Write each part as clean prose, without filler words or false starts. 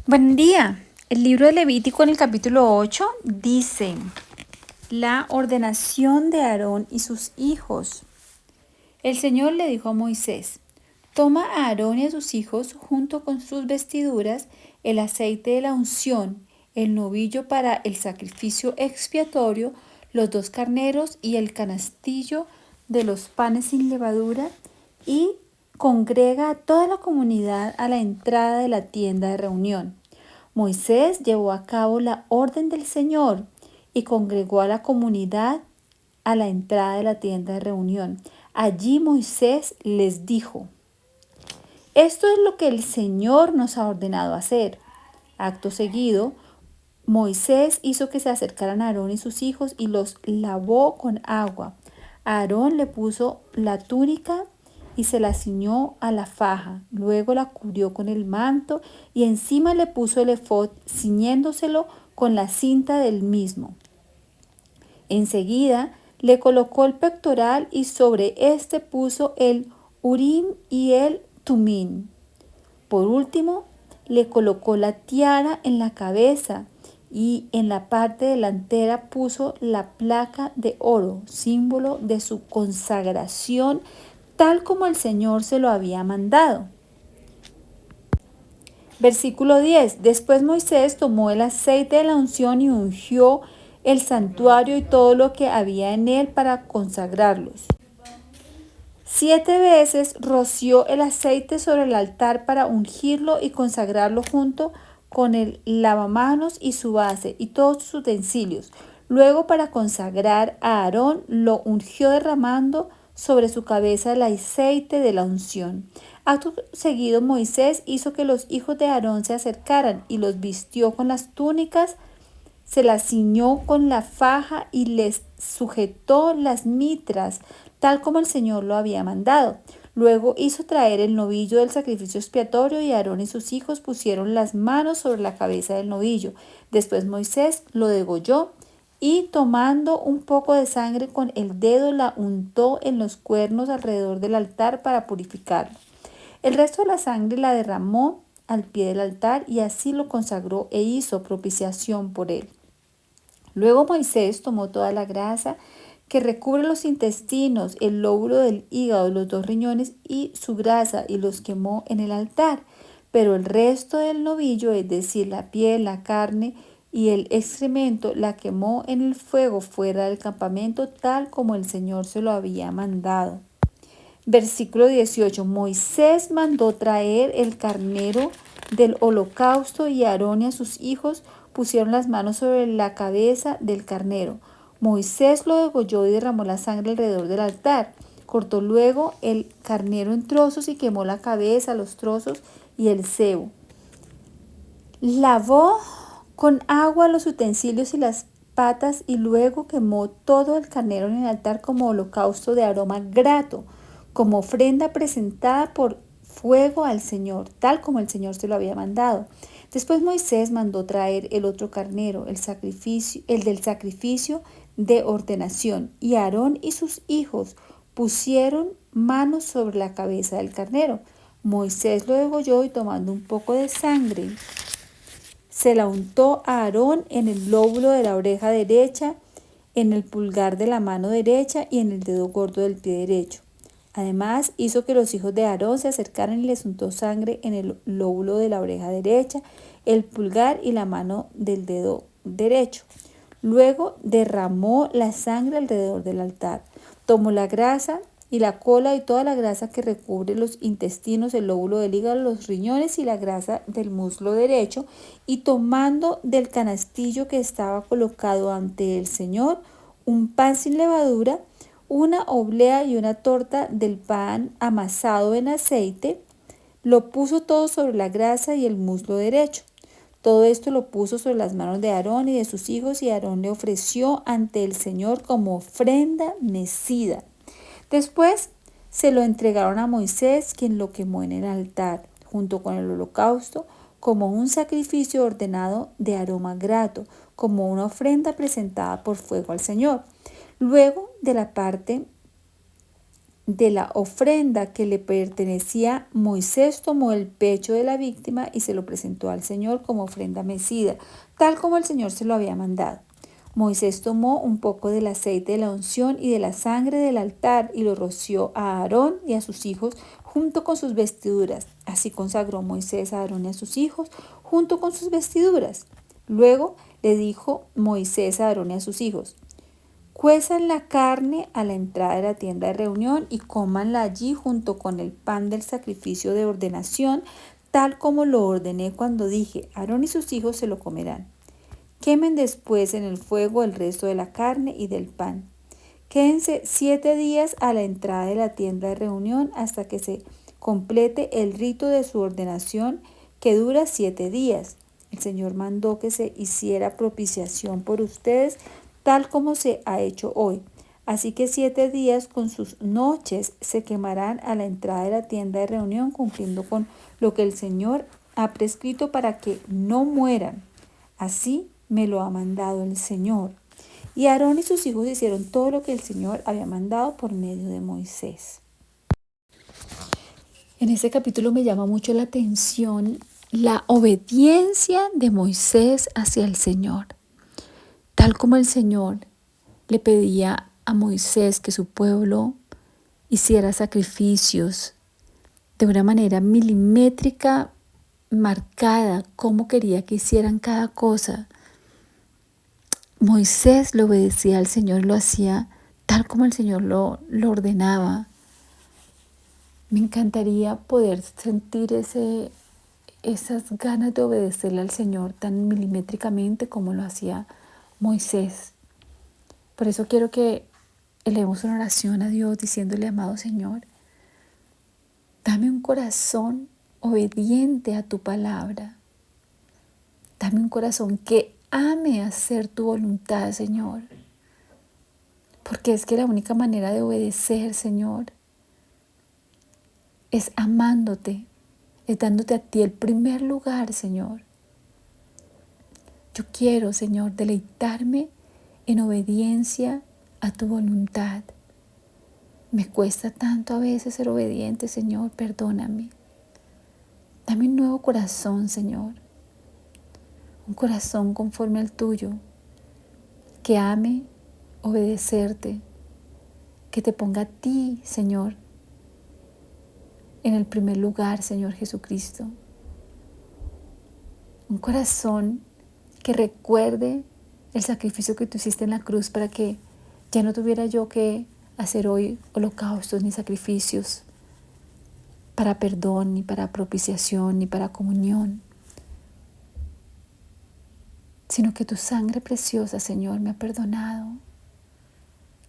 Buen día. El libro de Levítico en el capítulo 8 dice la ordenación de Aarón y sus hijos. El Señor le dijo a Moisés: toma a Aarón y a sus hijos junto con sus vestiduras, el aceite de la unción, el novillo para el sacrificio expiatorio, los 2 carneros y el canastillo de los panes sin levadura, y congrega a toda la comunidad a la entrada de la tienda de reunión. Moisés llevó a cabo la orden del Señor y congregó a la comunidad a la entrada de la tienda de reunión. Allí Moisés les dijo: esto es lo que el Señor nos ha ordenado hacer. Acto seguido, Moisés hizo que se acercaran a Aarón y sus hijos y los lavó con agua. A Aarón le puso la túnica y se la ciñó a la faja. Luego la cubrió con el manto y encima le puso el efod, ciñéndoselo con la cinta del mismo. Enseguida le colocó el pectoral y sobre este puso el Urim y el Tumim. Por último, le colocó la tiara en la cabeza y en la parte delantera puso la placa de oro, símbolo de su consagración, tal como el Señor se lo había mandado. Versículo 10. Después Moisés tomó el aceite de la unción y ungió el santuario y todo lo que había en él para consagrarlos. 7 veces roció el aceite sobre el altar para ungirlo y consagrarlo junto con el lavamanos y su base y todos sus utensilios. Luego, para consagrar a Aarón, lo ungió derramando sobre su cabeza el aceite de la unción. Acto seguido, Moisés hizo que los hijos de Aarón se acercaran y los vistió con las túnicas, se las ciñó con la faja y les sujetó las mitras, tal como el Señor lo había mandado. Luego hizo traer el novillo del sacrificio expiatorio y Aarón y sus hijos pusieron las manos sobre la cabeza del novillo. Después Moisés lo degolló y, tomando un poco de sangre con el dedo, la untó en los cuernos alrededor del altar para purificarlo. El resto de la sangre la derramó al pie del altar y así lo consagró e hizo propiciación por él. Luego Moisés tomó toda la grasa que recubre los intestinos, el lóbulo del hígado, los 2 riñones y su grasa, y los quemó en el altar. Pero el resto del novillo, es decir, la piel, la carne y el excremento, la quemó en el fuego fuera del campamento, tal como el Señor se lo había mandado. Versículo 18. Moisés mandó traer el carnero del holocausto y Aarón y a sus hijos pusieron las manos sobre la cabeza del carnero. Moisés lo degolló y derramó la sangre alrededor del altar. Cortó luego el carnero en trozos y quemó la cabeza, los trozos y el sebo. Lavó con agua los utensilios y las patas y luego quemó todo el carnero en el altar como holocausto de aroma grato, como ofrenda presentada por fuego al Señor, tal como el Señor se lo había mandado. Después Moisés mandó traer el otro carnero, el del sacrificio de ordenación, y Aarón y sus hijos pusieron manos sobre la cabeza del carnero. Moisés lo degolló y, tomando un poco de sangre, se la untó a Aarón en el lóbulo de la oreja derecha, en el pulgar de la mano derecha y en el dedo gordo del pie derecho. Además, hizo que los hijos de Aarón se acercaran y les untó sangre en el lóbulo de la oreja derecha, el pulgar y la mano del dedo derecho. Luego derramó la sangre alrededor del altar. Tomó la grasa y la cola y toda la grasa que recubre los intestinos, el lóbulo del hígado, los riñones y la grasa del muslo derecho, y tomando del canastillo que estaba colocado ante el Señor un pan sin levadura, una oblea y una torta del pan amasado en aceite, lo puso todo sobre la grasa y el muslo derecho. Todo esto lo puso sobre las manos de Aarón y de sus hijos, y Aarón le ofreció ante el Señor como ofrenda mecida. Después se lo entregaron a Moisés, quien lo quemó en el altar, junto con el holocausto, como un sacrificio ordenado de aroma grato, como una ofrenda presentada por fuego al Señor. Luego de la parte de la ofrenda que le pertenecía, Moisés tomó el pecho de la víctima y se lo presentó al Señor como ofrenda mecida, tal como el Señor se lo había mandado. Moisés tomó un poco del aceite de la unción y de la sangre del altar y lo roció a Aarón y a sus hijos junto con sus vestiduras. Así consagró Moisés a Aarón y a sus hijos junto con sus vestiduras. Luego le dijo Moisés a Aarón y a sus hijos: cuezan la carne a la entrada de la tienda de reunión y cómanla allí junto con el pan del sacrificio de ordenación, tal como lo ordené cuando dije: Aarón y sus hijos se lo comerán. Quemen después en el fuego el resto de la carne y del pan. Quédense 7 días a la entrada de la tienda de reunión hasta que se complete el rito de su ordenación, que dura 7 días. El Señor mandó que se hiciera propiciación por ustedes, tal como se ha hecho hoy. Así que 7 días con sus noches se quemarán a la entrada de la tienda de reunión, cumpliendo con lo que el Señor ha prescrito para que no mueran. Así me lo ha mandado el Señor. Y Aarón y sus hijos hicieron todo lo que el Señor había mandado por medio de Moisés. En este capítulo me llama mucho la atención la obediencia de Moisés hacia el Señor. Tal como el Señor le pedía a Moisés que su pueblo hiciera sacrificios de una manera milimétrica, marcada, cómo quería que hicieran cada cosa, Moisés le obedecía al Señor, lo hacía tal como el Señor lo ordenaba. Me encantaría poder sentir esas ganas de obedecerle al Señor tan milimétricamente como lo hacía Moisés. Por eso quiero que elevemos una oración a Dios diciéndole: amado Señor, dame un corazón obediente a tu palabra. Dame un corazón que ame hacer tu voluntad, Señor. Porque es que la única manera de obedecer, Señor, es amándote, es dándote a ti el primer lugar, Señor. Yo quiero, Señor, deleitarme en obediencia a tu voluntad. Me cuesta tanto a veces ser obediente, Señor, perdóname. Dame un nuevo corazón, Señor. Un corazón conforme al tuyo, que ame obedecerte, que te ponga a ti, Señor, en el primer lugar, Señor Jesucristo. Un corazón que recuerde el sacrificio que tú hiciste en la cruz para que ya no tuviera yo que hacer hoy holocaustos ni sacrificios para perdón, ni para propiciación, ni para comunión, sino que tu sangre preciosa, Señor, me ha perdonado,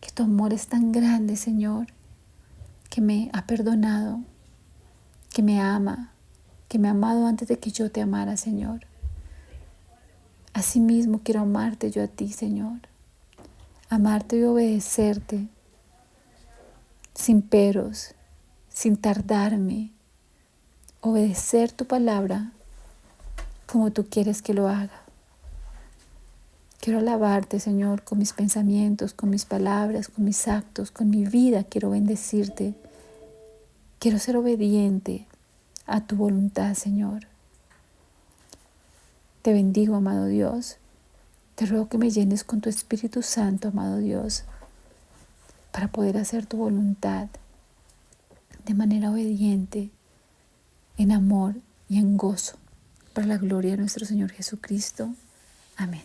que tu amor es tan grande, Señor, que me ha perdonado, que me ama, que me ha amado antes de que yo te amara, Señor. Asimismo quiero amarte yo a ti, Señor, amarte y obedecerte sin peros, sin tardarme, obedecer tu palabra como tú quieres que lo haga. Quiero alabarte, Señor, con mis pensamientos, con mis palabras, con mis actos, con mi vida. Quiero bendecirte. Quiero ser obediente a tu voluntad, Señor. Te bendigo, amado Dios. Te ruego que me llenes con tu Espíritu Santo, amado Dios, para poder hacer tu voluntad de manera obediente, en amor y en gozo, para la gloria de nuestro Señor Jesucristo. Amén.